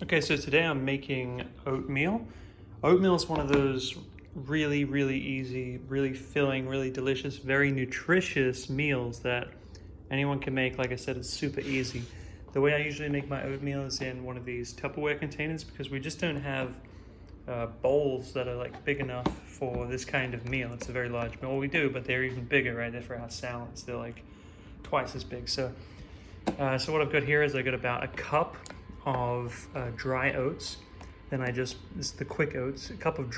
Okay, so today I'm making oatmeal. Oatmeal is one of those really, really easy, really filling, really delicious, very nutritious meals that anyone can make. Like I said, it's super easy. The way I usually make my oatmeal is in one of these Tupperware containers because we just don't have bowls that are like big enough for this kind of meal. It's a very large meal. Well, we do, but they're even bigger, right? They're for our salads. They're like twice as big. So what I've got here is I got about a cup of dry oats. Then this is the quick oats, a cup of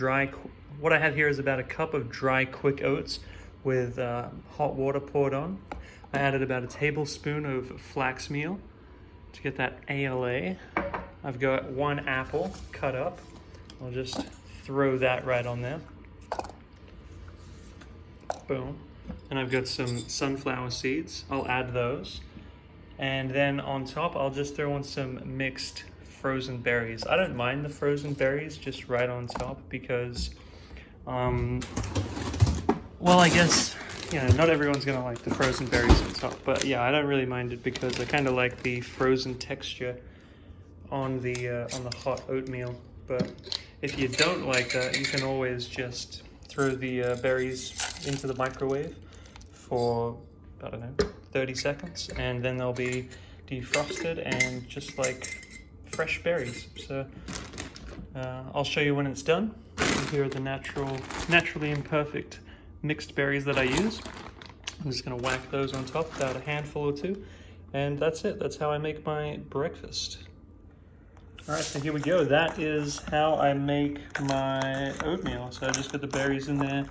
what I have here is about a cup of dry quick oats with hot water poured on. I added about a tablespoon of flax meal to get that ALA. I've got one apple cut up. I'll just throw that right on there. Boom. And I've got some sunflower seeds. I'll add those. And then on top, I'll just throw in some mixed frozen berries. I don't mind the frozen berries just right on top because, well, I guess, not everyone's gonna like the frozen berries on top, but yeah, I don't really mind it because I kind of like the frozen texture on the hot oatmeal. But if you don't like that, you can always just throw the berries into the microwave for, I don't know, 30 seconds, and then they'll be defrosted and just like fresh berries. So I'll show you when it's done. Here are the naturally imperfect mixed berries that I use. I'm just gonna whack those on top, about a handful or two, and that's it. That's how I make my breakfast. All right, so here we go. That is how I make my oatmeal. So I just got the berries in there.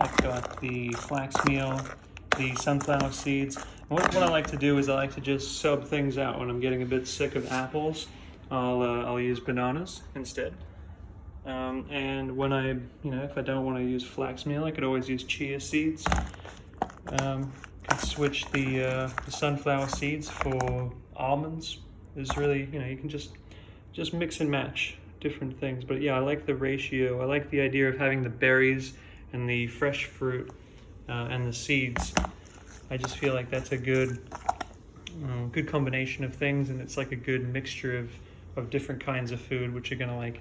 I've got the flax meal, the sunflower seeds. And what I like to do is I like to just sub things out when I'm getting a bit sick of apples. I'll use bananas instead. And when if I don't want to use flax meal, I could always use chia seeds. Could switch the sunflower seeds for almonds. There's really, you can just mix and match different things. But yeah, I like the ratio. I like the idea of having the berries and the fresh fruit and the seeds. I just feel like that's a good combination of things, and it's like a good mixture of different kinds of food, which are gonna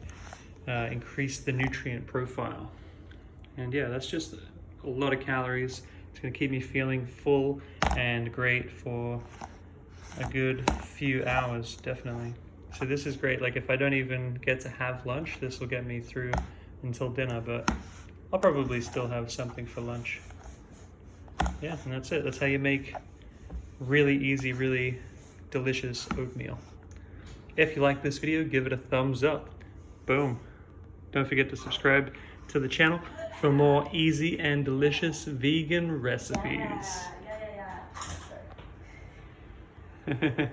increase the nutrient profile. And yeah, that's just a lot of calories. It's gonna keep me feeling full and great for a good few hours, definitely. So this is great. Like if I don't even get to have lunch, this will get me through until dinner, but I'll probably still have something for lunch. Yeah, and that's it. That's how you make really easy, really delicious oatmeal. If you like this video, give it a thumbs up. Boom. Don't forget to subscribe to the channel for more easy and delicious vegan recipes. Yeah.